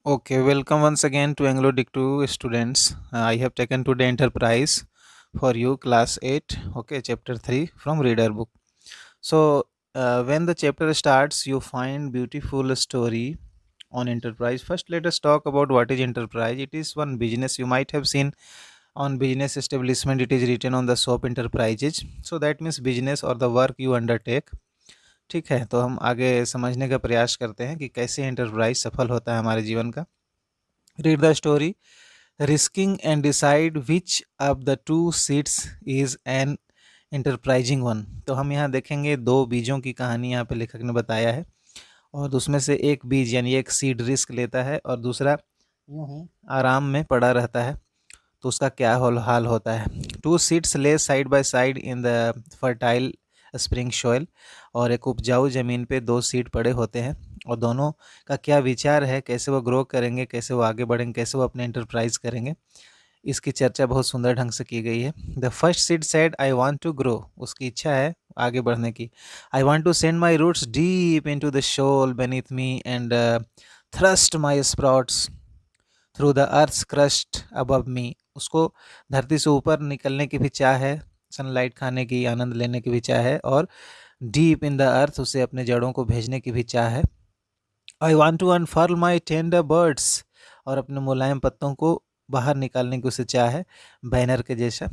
Okay, welcome once again to Anglo Dic 2 students. I have taken today enterprise for you, class 8, okay, chapter 3 from reader book. So, when the chapter starts, you find beautiful story on enterprise. First, let us talk about what is enterprise. It is one business you might have seen on business establishment. It is written on the shop enterprises. So, that means business or the work you undertake. ठीक है, तो हम आगे समझने का प्रयास करते हैं कि कैसे एंटरप्राइज सफल होता है हमारे जीवन का. Read the story. Risking and decide which of the two seeds is an enterprising one. तो हम यहाँ देखेंगे दो बीजों की कहानी यहाँ पे लेखक ने बताया है और उसमें से एक बीज यानी एक सीड रिस्क लेता है और दूसरा यूं ही आराम में पड़ा रहता है. तो उसका क्या हाल होता है. टू सीड्स ले side by side in the fertile spring soil. और एक उपजाऊ ज़मीन पे दो सीड पड़े होते हैं और दोनों का क्या विचार है, कैसे वो ग्रो करेंगे, कैसे वो आगे बढ़ेंगे, कैसे वो अपने एंटरप्राइज करेंगे. इसकी चर्चा बहुत सुंदर ढंग से की गई है. The first seed said I want to grow. उसकी इच्छा है आगे बढ़ने की. I want to send my roots deep into the soil beneath me and thrust my sprouts through the earth crust above me. उसको धरती से ऊपर निकलने की भी चाह है, सनलाइट खाने की, आनंद लेने की भी चाह है और डीप इन द अर्थ उसे अपने जड़ों को भेजने की भी चाह है. I want to unfurl my tender birds. और अपने मुलायम पत्तों को बाहर निकालने की उसे चाह है, बैनर के जैसा.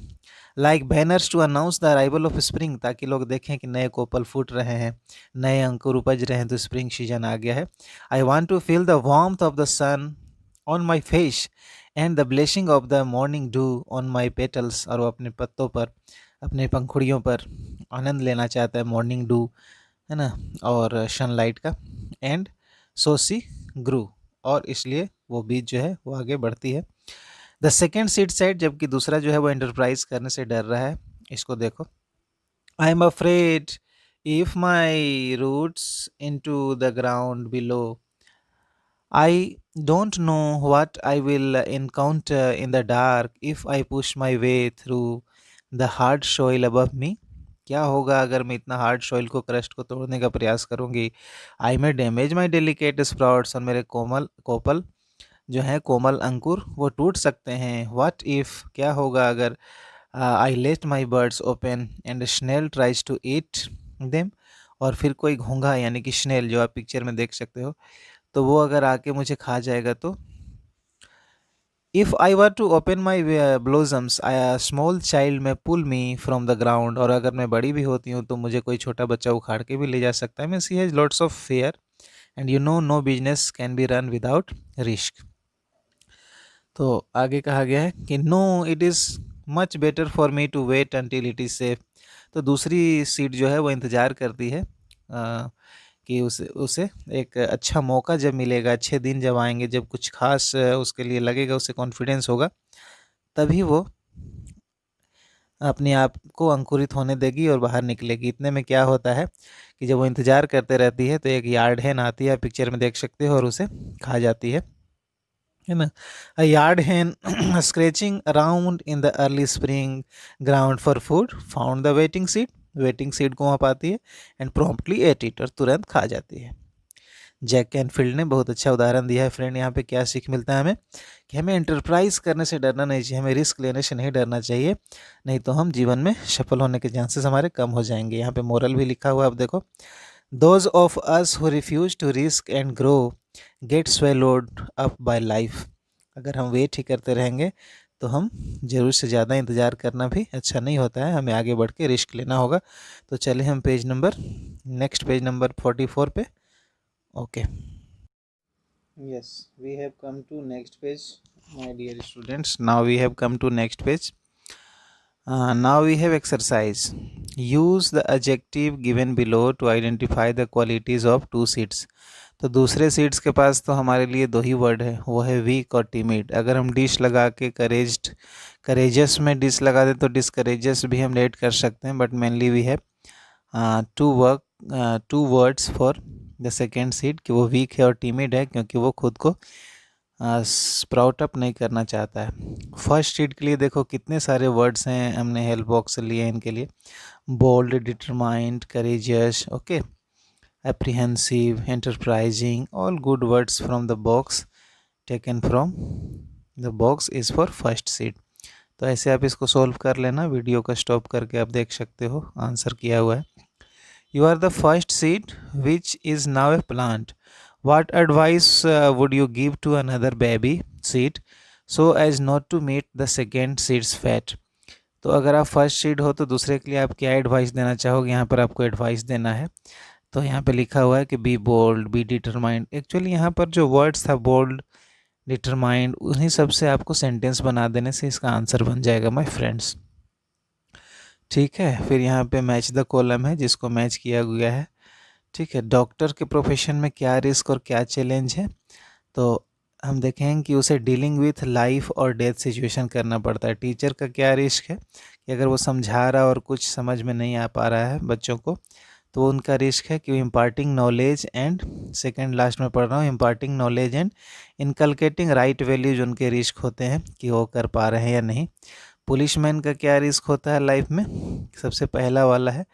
Like banners to announce the arrival of spring. ताकि लोग देखें कि नए कोपल फूट रहे हैं, नए अंकुर उपज रहे हैं, तो स्प्रिंग सीजन आ गया है. I want to feel the warmth of the sun on my face and the blessing of the morning dew on my petals. और वो अपने पत्तों पर, अपने पंखुड़ियों पर आनंद लेना चाहता है मॉर्निंग डू, है ना, और सनलाइट का. एंड सो सी ग्रू. और इसलिए वो बीज जो है वो आगे बढ़ती है. The second seed side. जबकि दूसरा जो है वो एंटरप्राइज करने से डर रहा है. इसको देखो. I am afraid if my roots into the ground below. I don't know what I will encounter in the dark if I push my way through the hard soil above me. क्या होगा अगर मैं इतना hard soil को, crust को तोड़ने का प्रयास करूंगी. आई मे डैमेज माई डेलिकेट स्प्राउट्स. और मेरे कोमल कोपल जो है, कोमल अंकुर, वो टूट सकते हैं. What if. क्या होगा अगर I let my birds open and snail tries to eat them. और फिर कोई घोंघा यानी कि स्नेल जो आप पिक्चर में देख सकते हो, तो वो अगर आके मुझे खा जाएगा तो. If I were to open my blossoms small child may pull me from the ground. और अगर मैं बड़ी भी होती हूँ तो मुझे कोई छोटा बच्चा उखाड़ के भी ले जा सकता है. Means he has lots of fear and you know no business can be run without risk. तो आगे कहा गया है कि no it is much better for me to wait until it is safe. तो दूसरी सीट जो है वो इंतज़ार करती है कि उसे उसे एक अच्छा मौका जब मिलेगा, अच्छे दिन जब आएंगे, जब कुछ खास उसके लिए लगेगा, उसे कॉन्फिडेंस होगा, तभी वो अपने आप को अंकुरित होने देगी और बाहर निकलेगी. इतने में क्या होता है कि जब वो इंतज़ार करते रहती है तो एक यार्ड हैन आती है, पिक्चर में देख सकते हो, और उसे खा जाती है ना. A yard hen scratching around in the early spring ground for food found the waiting seed को वहाँ पाती है एंड प्रॉम्प्टली एट इट. और तुरंत खा जाती है. जैक कैनफील्ड ने बहुत अच्छा उदाहरण दिया है फ्रेंड. यहाँ पे क्या सीख मिलता है हमें कि हमें एंटरप्राइज करने से डरना नहीं चाहिए, हमें रिस्क लेने से नहीं डरना चाहिए, नहीं तो हम जीवन में सफल होने के चांसेस हमारे कम हो जाएंगे. यहाँ पे मोरल भी लिखा हुआ है, अब देखो. Those of us who refuse to risk and grow get swallowed up by life. अगर हम वेट ही करते रहेंगे तो हम ज़रूर से ज़्यादा इंतज़ार करना भी अच्छा नहीं होता है, हमें आगे बढ़ के रिस्क लेना होगा. तो चलिए हम नेक्स्ट पेज नंबर 44 पे. Okay. Yes, we have come to next page, my dear students. Now we have come to next page. Now we have exercise. Use the adjective given below to identify the qualities of two seeds. तो दूसरे seeds के पास तो हमारे लिए दो ही word है, वो है वीक और टिमिड. अगर हम डिश लगा के करेजस में डिश लगा दें तो डिसकरेजस भी हम ऐड कर सकते हैं. But mainly we have two words for the second seed कि वो वीक है और टिमिड है क्योंकि वो खुद को स्प्राउट अप नहीं करना चाहता है. फर्स्ट सीड के लिए देखो कितने सारे वर्ड्स हैं, हमने हेल्प बॉक्स से लिए इनके लिए. Bold, determined, courageous, okay, apprehensive, enterprising, all good words from the box. Taken from the box is for first seed. तो ऐसे आप इसको सोल्व कर लेना, वीडियो को स्टॉप करके आप देख सकते हो, आंसर किया हुआ है। You are the first seed which is now a plant, what advice would you give to another baby seed so as not to meet the second seed's fate? तो अगर आप फर्स्ट सीड हो तो दूसरे के लिए आप क्या एडवाइस देना चाहोगे, यहाँ पर आपको एडवाइस देना है। तो यहाँ पे लिखा हुआ है कि be bold, be determined. Actually यहाँ पर जो वर्ड्स था बोल्ड, डिटरमाइंड, उन्हीं सब से आपको सेंटेंस बना देने से इसका आंसर बन जाएगा माय फ्रेंड्स। ठीक है, फिर यहाँ पे मैच द कॉलम है जिसको मैच किया गया है। ठीक है, डॉक्टर के प्रोफेशन में क्या रिस्क और क्या चैलेंज है, तो हम देखेंगे कि उसे डीलिंग विथ लाइफ और डेथ सिचुएशन करना पड़ता है। टीचर का क्या रिस्क है कि अगर वो समझा रहा और कुछ समझ में नहीं आ पा रहा है बच्चों को, तो उनका रिस्क है कि imparting knowledge and, second last में पढ़ रहा हूँ, imparting knowledge and inculcating right values, उनके रिस्क होते हैं कि वो कर पा रहे हैं या नहीं। पुलिसमैन का क्या रिस्क होता है लाइफ में, सबसे पहला वाला है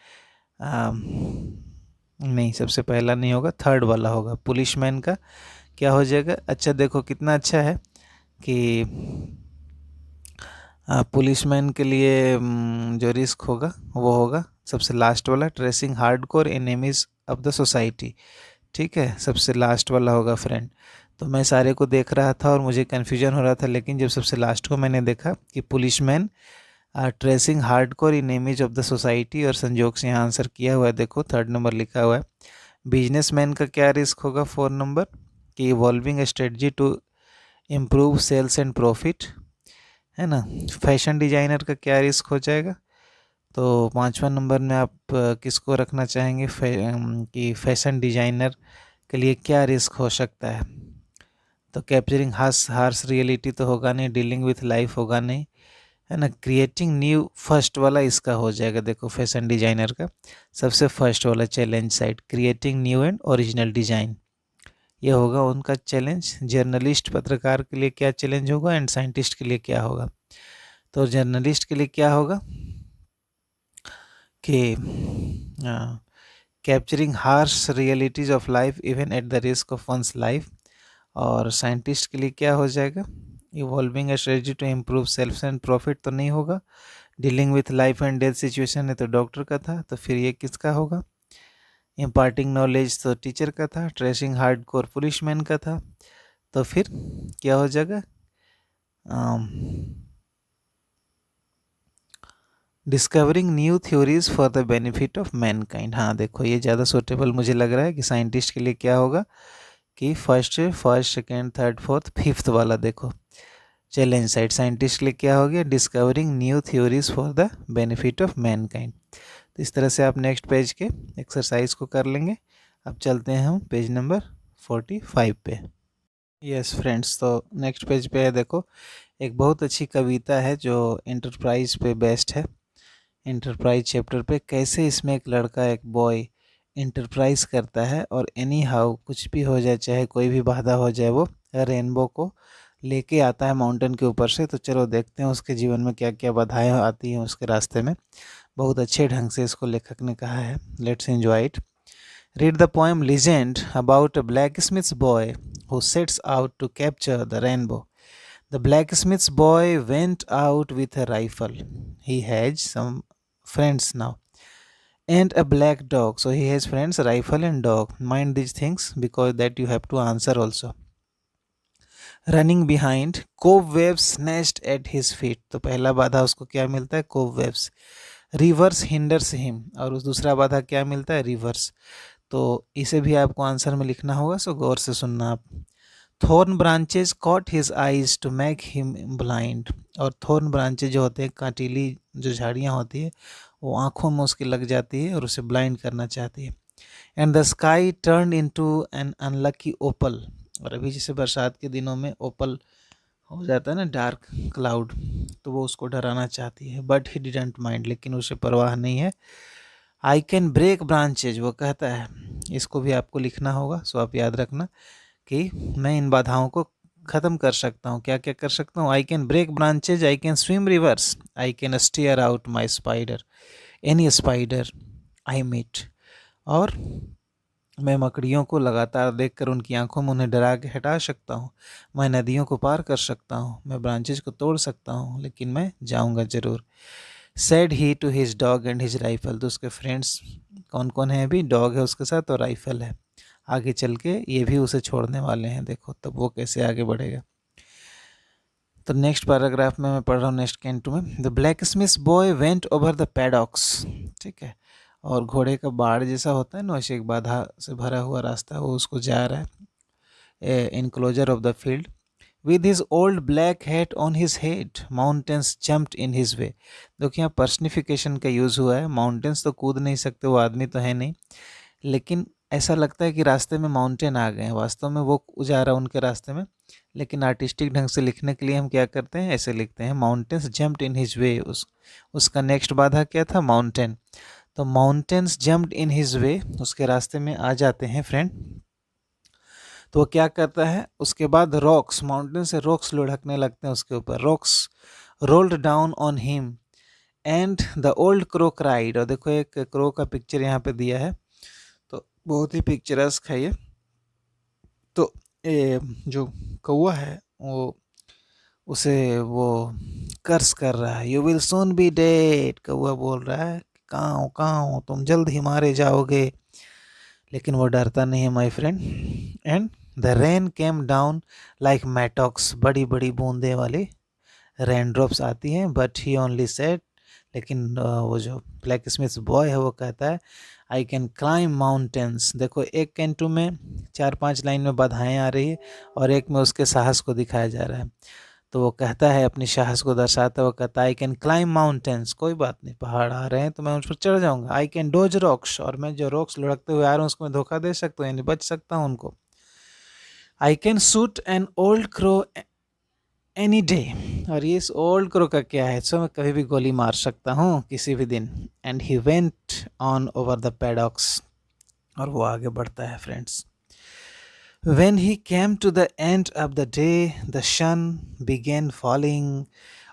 नहीं, सबसे पहला नहीं होगा, थर्ड वाला होगा। पुलिसमैन का क्या हो जाएगा, अच्छा देखो कितना अच्छा है कि पुलिसमैन के लिए जो रिस्क होगा वो होगा सबसे लास्ट वाला, tracing hardcore enemies of the society. ठीक है, सबसे लास्ट वाला होगा फ्रेंड। तो मैं सारे को देख रहा था और मुझे कन्फ्यूजन हो रहा था, लेकिन जब सबसे लास्ट को मैंने देखा कि policeman tracing hardcore enemies of the society, और संजोग से यहाँ आंसर किया हुआ है, देखो थर्ड नंबर लिखा हुआ है। बिजनेसमैन का क्या रिस्क होगा, 4 नंबर, कि evolving strategy to improve sales and profit, है ना। फैशन डिजाइनर का क्या रिस्क हो जाएगा, तो 5वां नंबर में आप किसको रखना चाहेंगे, कि फैशन डिजाइनर के लिए क्या रिस्क हो सकता है। तो कैप्चरिंग हार्श रियलिटी तो होगा नहीं, डीलिंग विथ लाइफ होगा नहीं, है ना। क्रिएटिंग न्यू, फर्स्ट वाला इसका हो जाएगा, देखो फैशन डिजाइनर का सबसे फर्स्ट वाला challenge side, creating new and original design, ये होगा उनका चैलेंज। जर्नलिस्ट, पत्रकार के लिए क्या चैलेंज होगा, एंड साइंटिस्ट के लिए क्या होगा। तो जर्नलिस्ट के लिए क्या होगा कि capturing harsh realities of life even at the risk of one's life, और साइंटिस्ट के लिए क्या हो जाएगा, evolving a strategy to improve self and profit तो नहीं होगा। Dealing with life and death situation है तो डॉक्टर का था, तो फिर ये किसका होगा, इम्पार्टिंग नॉलेज तो टीचर का था, ट्रेसिंग हार्डकोर पुलिसमैन का था, तो फिर क्या हो जाएगा, discovering new theories for the benefit of Mankind. हाँ देखो ये ज़्यादा सूटेबल मुझे लग रहा है कि साइंटिस्ट के लिए क्या होगा कि first second third fourth fifth वाला, देखो चैलेंज साइड साइंटिस्ट के लिए क्या हो गया, discovering new theories for the benefit of Mankind. तो इस तरह से आप नेक्स्ट पेज के एक्सरसाइज को कर लेंगे। अब चलते हैं हम पेज नंबर 45 पे। यस फ्रेंड्स, तो नेक्स्ट पेज पे है, देखो एक बहुत अच्छी कविता है जो इंटरप्राइज पे बेस्ड है। इंटरप्राइज चैप्टर पे कैसे इसमें एक लड़का, एक बॉय इंटरप्राइज करता है और एनी हाउ कुछ भी हो जाए, चाहे कोई भी बाधा हो जाए, वो रेनबो को लेके आता है माउंटेन के ऊपर से। तो चलो देखते हैं उसके जीवन में क्या क्या बाधाएं आती हैं उसके रास्ते में। बहुत अच्छे ढंग से इसको लेखक ने कहा है, let's enjoy it. Read the poem Legend about a blacksmith's boy who sets out to capture the rainbow. The blacksmith's boy went out with a rifle. He has some friends now and a black dog. So he has friends, rifle and dog. Mind these things because that you have to answer also. Running behind, cobwebs snatched at his feet. तो पहला बाधा उसको क्या मिलता है, cobwebs. Rivers hinders him, और उस दूसरा बाधा क्या मिलता है, rivers. तो इसे भी आपको आंसर में लिखना होगा, सो गौर से सुनना आप। Thorn branches caught his eyes to make him blind, और थॉर्न ब्रांचेज जो होते हैं, कांटीली जो झाड़ियाँ होती है, वो आँखों में उसकी लग जाती है और उसे ब्लाइंड करना चाहती है। And the sky turn into an unlucky opal, और अभी जैसे बरसात के दिनों में ओपल हो जाता है ना, डार्क क्लाउड, तो वो उसको डराना चाहती है। बट ही डिडंट माइंड, लेकिन उसे परवाह नहीं है। आई कैन ब्रेक ब्रांचेज, वो कहता है, इसको भी आपको लिखना होगा, सो आप याद रखना कि मैं इन बाधाओं को ख़त्म कर सकता हूँ। क्या क्या कर सकता हूँ, I can break branches, I can swim rivers, I can stare out my spider, any spider I meet, और मैं मकड़ियों को लगातार देखकर उनकी आंखों में उन्हें डरा के हटा सकता हूँ। मैं नदियों को पार कर सकता हूँ, मैं ब्रांचेज को तोड़ सकता हूँ, लेकिन मैं जाऊँगा ज़रूर। Said he to his dog and his rifle. तो उसके फ्रेंड्स कौन कौन है अभी? डॉग है उसके साथ और राइफल है। आगे चल के ये भी उसे छोड़ने वाले हैं, देखो तब वो कैसे आगे बढ़ेगा। तो नेक्स्ट पैराग्राफ में मैं पढ़ रहा हूँ, नेक्स्ट कैंटू में। The blacksmith boy went over the paddocks, ठीक है, और घोड़े का बाड़ जैसा होता है ना, वैसे एक बाधा से भरा हुआ रास्ता वो उसको जा रहा है enclosure of the field. With his old black hat on his head mountains jumped in his way. देखिए यहाँ पर्सनिफिकेशन का यूज़ हुआ है। माउंटेन्स तो कूद नहीं सकते, वो आदमी तो है नहीं, लेकिन ऐसा लगता है कि रास्ते में माउंटेन आ गए हैं, वास्तव में वो जा रहा है उनके रास्ते में, लेकिन आर्टिस्टिक ढंग से लिखने के लिए हम क्या करते हैं, ऐसे लिखते हैं mountains jumped in his way. उसका नेक्स्ट बाधा क्या था? माउंटेन। तो mountains jumped in his way, उसके रास्ते में आ जाते हैं फ्रेंड। तो वो क्या करता है उसके बाद? रॉक्स, माउंटेन से रॉक्स लुढ़कने लगते हैं उसके ऊपर। Rocks rolled down on him and the old crow cried. और देखो एक क्रो का पिक्चर यहाँ पे दिया है, तो बहुत ही पिक्चरस्क है ये। तो ये जो कौवा है वो उसे वो कर्स कर रहा है, you will soon be dead. कौवा बोल रहा है कहाँ हो तुम, जल्द ही मारे जाओगे, लेकिन वो डरता नहीं है my friend. And the rain came down like मैटॉक्स, बड़ी बड़ी बूंदे वाली रेन ड्रॉप्स आती हैं। बट ही ओनली सेड, लेकिन वो जो ब्लैक स्मिथ बॉय है वो कहता है आई कैन क्लाइम माउंटेन्स। देखो एक कैंटू में 4-5 लाइन में बाधाएं आ रही है और एक में उसके साहस को दिखाया जा रहा है। तो वो कहता है अपनी साहस को दर्शाता है, वो कहता है आई कैन क्लाइम माउंटेन्स, कोई बात नहीं पहाड़ आ रहे हैं तो मैं उन पर चढ़ जाऊंगा। आई कैन डोज रॉक्स, और मैं जो रॉक्स लुढ़कते हुए आ रहा हूँ उसको मैं धोखा दे सकता हूँ, यानी बच सकता हूँ उनको। I can shoot an old crow any day, और ये इस ओल्ड क्रो का क्या है, सो मैं कभी भी गोली मार सकता हूँ किसी भी दिन। And he went on over the paddocks, और वो आगे बढ़ता है friends. When he came to the end of the day, the sun began falling।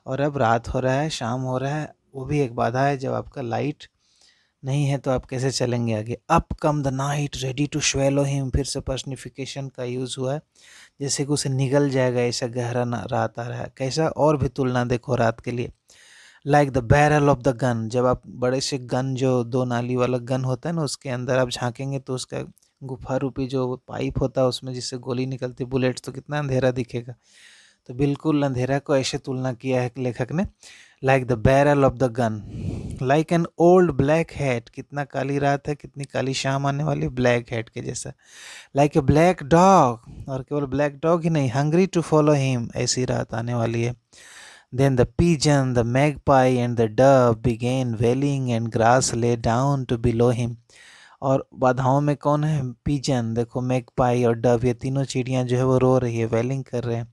और अब रात हो रहा है, शाम हो रहा है, वो भी एक बाधा है। जब आपका लाइट नहीं है तो आप कैसे चलेंगे आगे? Up come the night ready to swallow him, फिर से पर्सनिफिकेशन का यूज़ हुआ है, जैसे कि उसे निगल जाएगा, ऐसा गहरा रात आ रहा है। कैसा? और भी तुलना देखो रात के लिए। Like the barrel of the gun, जब आप बड़े से गन जो 2 नाली वाला गन होता है ना, उसके अंदर आप झांकेंगे तो उसका गुफा रूपी जो पाइप होता है उसमें जिससे गोली निकलती बुलेट्स, तो कितना अंधेरा दिखेगा। तो बिल्कुल अंधेरा को ऐसे तुलना किया है लेखक ने, like the barrel of the gun. Like an old black hat, कितना काली रात है, कितनी काली शाम आने वाली, ब्लैक हैट के जैसा। लाइक ए ब्लैक डॉग, और केवल ब्लैक डॉग ही नहीं, हंग्री टू फॉलो हिम, ऐसी रात आने वाली है। Then the pigeon, the magpie and the dove began wailing and grass lay down to below him। और बाधाओं में कौन है? पिजन, देखो मैगपाई और डव, ये तीनों चिड़ियाँ जो है वो रो रही है, वेलिंग कर रहे हैं।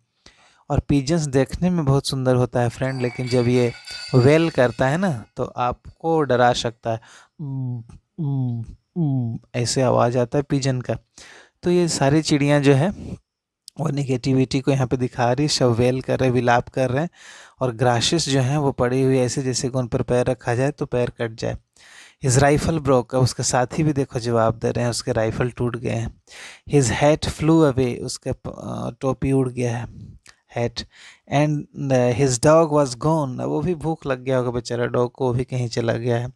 और पिजन्स देखने में बहुत सुंदर होता है फ्रेंड, लेकिन जब ये वेल करता है ना तो आपको डरा सकता है, ऐसे आवाज़ आता है पिजन का। तो ये सारी चिड़ियाँ जो है वो निगेटिविटी को यहाँ पे दिखा रही है, सब वेल कर रहे हैं, विलाप कर रहे हैं, और ग्रासेस जो हैं वो पड़ी हुई ऐसे जैसे कि उन पर पैर रखा जाए तो पैर कट जाए। हिज राइफल ब्रोक, उसके साथी भी देखो जवाब दे रहे हैं, उसके राइफल टूट गए हैं। हिज हैट फ्लू अवे, उसके टोपी उड़ गया है, hat. And his dog was gone, वो भी भूख लग गया होगा बेचारा डॉग को, वो भी कहीं चला गया है,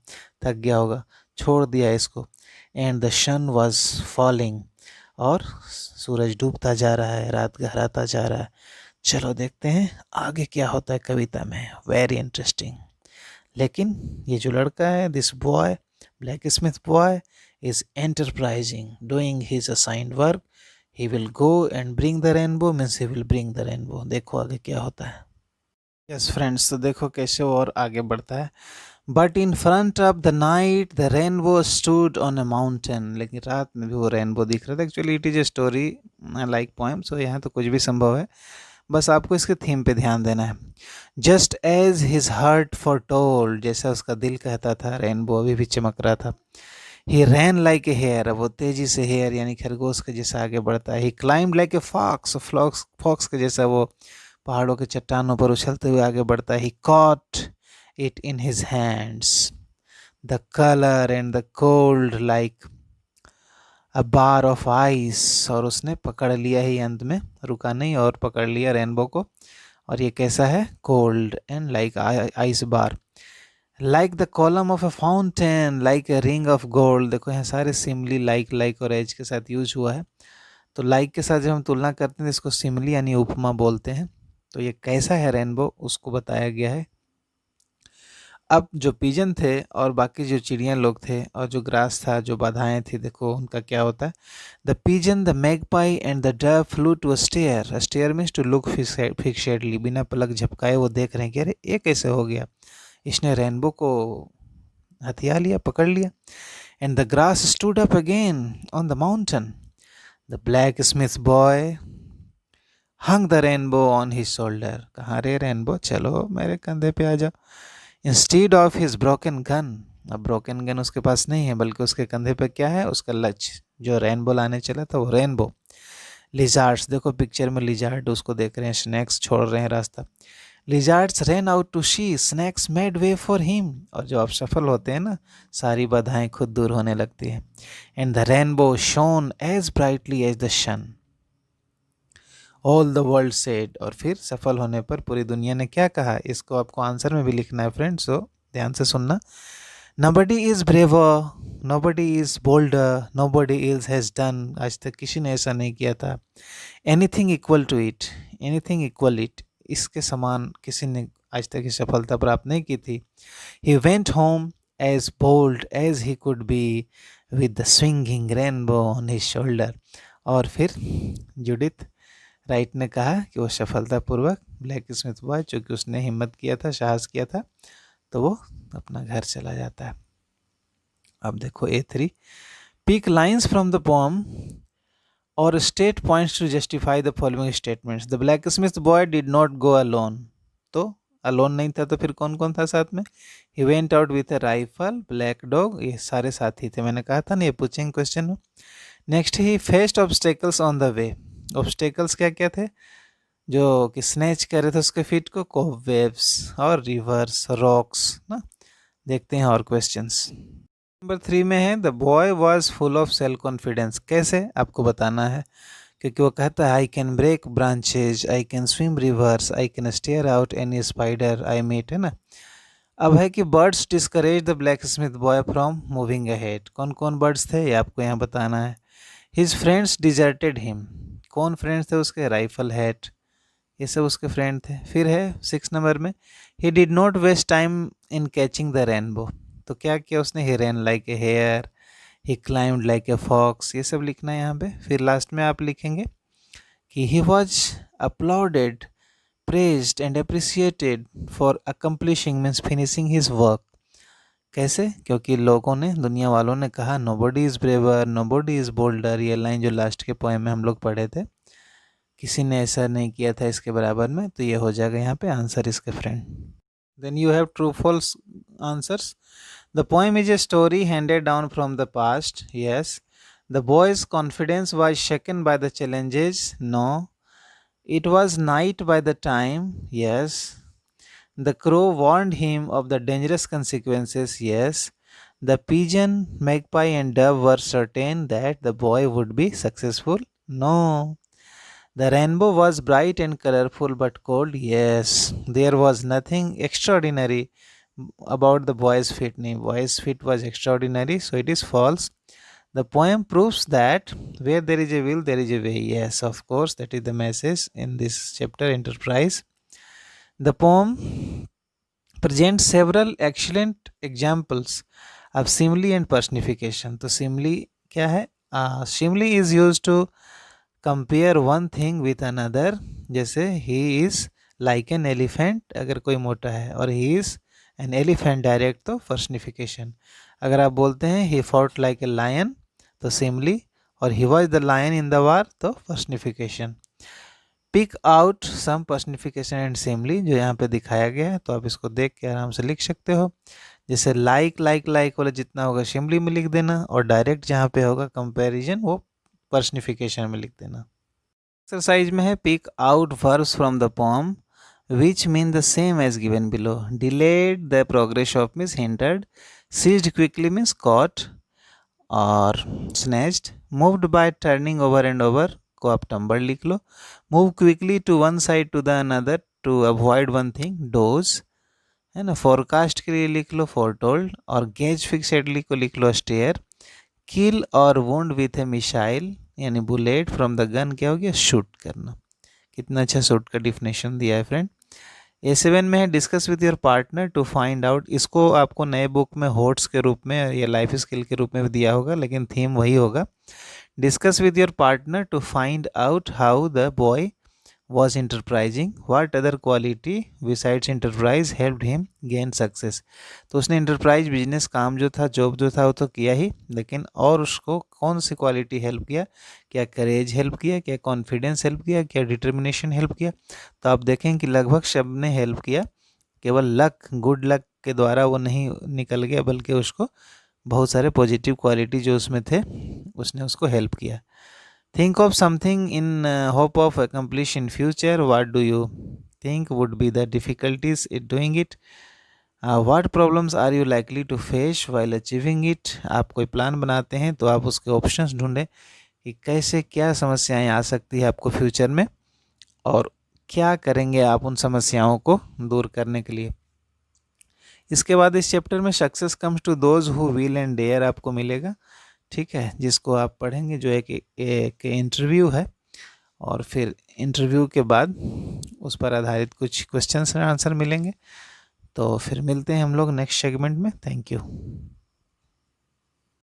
थक गया होगा, छोड़ दिया इसको। And the sun was falling, और सूरज डूबता जा रहा है, रात गहराता जा रहा है। चलो देखते हैं आगे क्या होता है कविता में, वेरी इंटरेस्टिंग। लेकिन ये जो लड़का है, this boy, black Smith boy, is enterprising, doing his assigned work. He will go and bring the rainbow, means he will bring the rainbow. देखो आगे क्या होता है। यस फ्रेंड्स, तो देखो कैसे वो और आगे बढ़ता है। But in front of the night the rainbow stood on a mountain, लेकिन रात में भी वो रेनबो दिख रहा था। Actually it is a story like poem, so यहाँ तो कुछ भी संभव है, बस आपको इसके थीम पे ध्यान देना है। Just as his heart foretold, जैसा उसका दिल कहता था, रेनबो अभी भी चमक रहा था। ही रैन लाइक ए हेयर, वो तेजी से हेयर यानी खरगोश के जैसा आगे बढ़ता है। He climb like a fox, fox के जैसा वो पहाड़ों के चट्टानों पर उछलते हुए आगे बढ़ता है। He caught it in his hands, the colour and the cold like a bar of ice, और उसने पकड़ लिया ही, अंत में रुका नहीं और पकड़ लिया रेनबो को। और ये कैसा है? Cold and like ice bar, like the column of a fountain, like a ring of gold. देखो यहाँ सारे सिमली लाइक और एज के साथ यूज हुआ है। तो लाइक के साथ जब हम तुलना करते हैं तो इसको सिमली यानी उपमा बोलते हैं। तो ये कैसा है रेनबो उसको बताया गया है। अब जो पिजन थे और बाकी जो चिड़िया लोग थे और जो ग्रास था, जो बाधाएं थी, देखो उनका क्या होता है। The pigeon, the magpie and the dove flew to stare. Stare means to look fixedly, बिना पलक झपकाए वो देख रहे हैं कि अरे ये कैसे हो गया, इसने रेनबो को हथिया लिया, पकड़ लिया। And the grass stood up again on the mountain. The blacksmith boy hung the rainbow on his shoulder. कहाँ रे रेनबो, चलो मेरे कंधे पे आ जाओ। Instead of his broken gun, अब ब्रोकन गन उसके पास नहीं है, बल्कि उसके कंधे पे क्या है? उसका लक्ष्य, जो रेनबो लाने चला था वो रेनबो। लिजार्ड्स, देखो पिक्चर में लिजार्ड उसको देख रहे हैं, स्नैक्स छोड़ रहे हैं रास्ता। Lizards ran out to see, snakes made way for him. और जो आप सफल होते हैं ना, सारी बाधाएं खुद दूर होने लगती हैं। And the rainbow shone as brightly as the sun, all the world said. और फिर सफल होने पर पूरी दुनिया ने क्या कहा, इसको आपको आंसर में भी लिखना है फ्रेंड्स, सो ध्यान से सुनना। Nobody is braver, nobody is bolder, nobody is has done, आज तक किसी ने ऐसा नहीं किया था। Anything equal to it, anything equal it, इसके समान किसी ने आज तक ये सफलता प्राप्त नहीं की थी। He went home as bold as he could be with the swinging rainbow on his shoulder. और फिर जुडिथ राइट ने कहा कि वो सफलतापूर्वक ब्लैक स्मिथ बॉय, चूँकि उसने हिम्मत किया था, साहस किया था, तो वो अपना घर चला जाता है। अब देखो A3, pick lines from the poem और state points to justify the following statements. The blacksmith boy did not go alone, तो अलोन नहीं था तो फिर कौन कौन था साथ में? He went out with a rifle, black dog, ये सारे साथी थे। मैंने कहा था ना ये पूछेंगे क्वेश्चन में। Next, he faced obstacles on the way. Obstacles क्या क्या थे? जो कि स्नैच कर रहे थे उसके फीट को, कोबवेब्स और रिवर्स, रॉक्स ना। देखते हैं और क्वेश्चंस। नंबर 3 में है, the boy was full of self confidence. कैसे आपको बताना है, क्योंकि वो कहता है I can break branches, I can swim rivers, I can stare out any spider I meet, है ना। अब है कि birds discourage the blacksmith boy from moving ahead. कौन कौन बर्ड्स थे ये आपको यहाँ बताना है। हिज फ्रेंड्स डिजर्टेड हिम, कौन फ्रेंड्स थे उसके? राइफल हैट, ये सब उसके फ्रेंड थे। फिर है 6 नंबर में, he did not waste time in catching the rainbow. तो क्या किया उसने? He ran like a hare, he climbed like a fox, ये सब लिखना है यहाँ पे। फिर लास्ट में आप लिखेंगे कि he was applauded, praised and appreciated for accomplishing means finishing his work. कैसे? क्योंकि लोगों ने, दुनिया वालों ने कहा nobody is braver, nobody is bolder, ये लाइन जो लास्ट के पोएम में हम लोग पढ़े थे, किसी ने ऐसा नहीं किया था इसके बराबर में, तो ये हो जाएगा यहाँ पे आंसर इसके friend. Then you have true false answers. The poem is a story handed down from the past, yes. The boy's confidence was shaken by the challenges, no. It was night by the time, yes. The crow warned him of the dangerous consequences, yes. The pigeon, magpie and dove were certain that the boy would be successful, no. The rainbow was bright and colorful but cold, yes. There was nothing extraordinary about the boy's feet, no. Boy's feet was extraordinary, so it is false. The poem proves that where there is a will, there is a way, yes, of course, that is the message in this chapter, Enterprise. The poem presents several excellent examples of simile and personification. तो simile क्या है? Simile is used to compare one thing with another. जैसे he is like an elephant अगर कोई मोटा है, और he is an elephant direct तो personification. अगर आप बोलते हैं he fought like a lion तो simile, और he was the lion in the war तो personification. Pick out some personification and simile जो यहाँ पे दिखाया गया है, तो आप इसको देख के आराम से लिख सकते हो। जैसे लाइक लाइक लाइक वाला जितना होगा सिमली में लिख देना, और डायरेक्ट जहाँ पे होगा कंपैरिजन वो पर्सनिफिकेशन में लिख देना। एक्सरसाइज में है pick out verbs from the poem which mean the same as given below. Delayed the progress of means hindered, seized quickly means caught, और snatched, moved by turning over and over को आप tumbled लिख लो, move quickly to one side to the other to avoid one thing, dodge, है ना। Forecast के लिए लिख लो फोरटोल्ड, और गेज फिक्सेडली को लिख लो स्टेयर, किल और वुंड विथ ए मिसाइल यानी बुलेट फ्रॉम द गन क्या हो गया, शूट करना। कितना अच्छा शूट का डिफिनेशन दिया है फ्रेंड। A7 में है discuss with your partner to find out, इसको आपको नए बुक में होट्स के रूप में या लाइफ स्किल के रूप में भी दिया होगा, लेकिन थीम वही होगा। Discuss with your partner to find out how the boy was enterprising, what other quality besides enterprise helped him gain success। तो उसने enterprise बिजनेस काम जो था, जॉब जो था, वो तो किया ही, लेकिन और उसको कौन सी क्वालिटी हेल्प किया, क्या करेज हेल्प किया, क्या कॉन्फिडेंस हेल्प किया, क्या डिटर्मिनेशन हेल्प किया। तो आप देखें कि लगभग सब ने हेल्प किया, केवल लक, गुड लक के द्वारा वो नहीं निकल गया, बल्कि उसको बहुत सारे पॉजिटिव क्वालिटी जो उसमें थे उसने उसको हेल्प किया। Think of something in hope of accomplish in future. What do you think would be the difficulties in doing it? What problems are you likely to face while achieving it? आप कोई plan बनाते हैं तो आप उसके options ढूंढें कि कैसे क्या समस्याएं आ सकती है आपको फ्यूचर में, और क्या करेंगे आप उन समस्याओं को दूर करने के लिए। इसके बाद इस चैप्टर में success comes to those who will and dare आपको मिलेगा, ठीक है, जिसको आप पढ़ेंगे, जो एक इंटरव्यू है, और फिर इंटरव्यू के बाद उस पर आधारित कुछ क्वेश्चंस एंड आंसर मिलेंगे। तो फिर मिलते हैं हम लोग नेक्स्ट सेगमेंट में। Thank you.